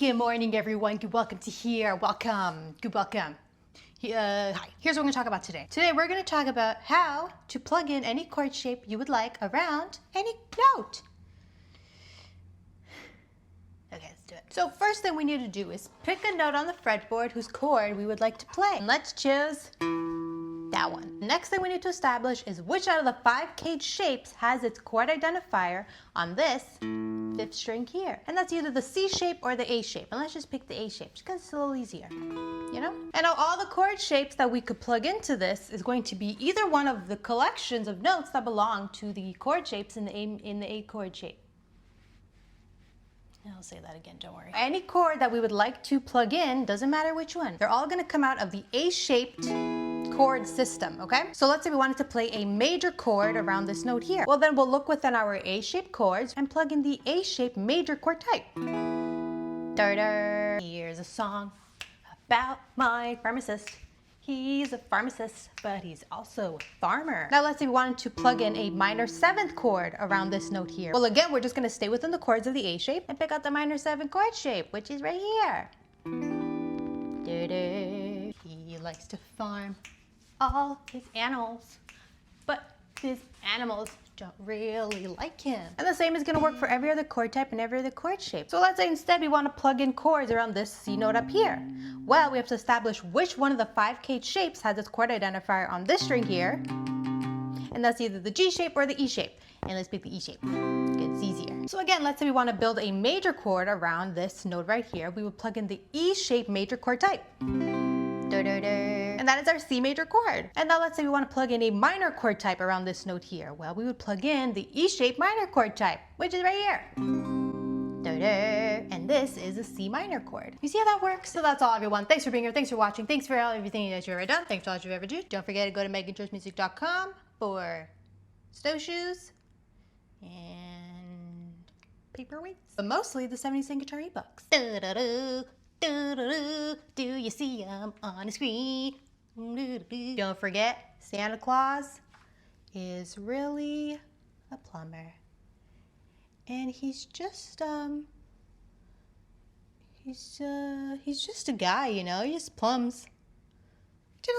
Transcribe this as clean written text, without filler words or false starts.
Good morning, everyone. Good welcome to here. Welcome. Good welcome. Hi. Here's what we're going to talk about today. Today, we're going to talk about how to plug in any chord shape you would like around any note. Okay, let's do it. So first thing we need to do is pick a note on the fretboard whose chord we would like to play. And let's choose that one. Next thing we need to establish is which out of the 5 cage shapes has its chord identifier on this 5th string here. And that's either the C shape or the A shape. And let's just pick the A shape just because it's a little easier, you know? And now all the chord shapes that we could plug into this is going to be either one of the collections of notes that belong to the chord shapes in the A chord shape. I'll say that again, don't worry. Any chord that we would like to plug in, doesn't matter which one, they're all gonna come out of the A-shaped chord system, okay? So let's say we wanted to play a major chord around this note here. Well, then we'll look within our A-shaped chords and plug in the A-shaped major chord type. Here's a song about my pharmacist. He's a pharmacist, but he's also a farmer. Now let's say we wanted to plug in a minor 7th chord around this note here. Well, again, we're just gonna stay within the chords of the A shape and pick out the minor 7 chord shape, which is right here. He likes to farm all his animals, but his animals don't really like him. And the same is gonna work for every other chord type and every other chord shape. So let's say instead we wanna plug in chords around this C note up here. Well, we have to establish which one of the 5 cage shapes has its chord identifier on this string here. And that's either the G shape or the E shape. And let's pick the E shape, because it's easier. So again, let's say we wanna build a major chord around this note right here. We would plug in the E shape major chord type. And that is our C major chord. And now let's say we want to plug in a minor chord type around this note here. Well, we would plug in the E shape minor chord type, which is right here. And this is a C minor chord. You see how that works? So that's all, everyone. Thanks for being here. Thanks for watching. Thanks for everything that you've ever done. Thanks for all that you've ever do. Don't forget to go to megantrustmusic.com for snowshoes and paperweights, but mostly the 70-cent guitar ebooks. Do you see them on the screen? Don't forget, Santa Claus is really a plumber. And he's just a guy, you know, he just plumbs. Toodles.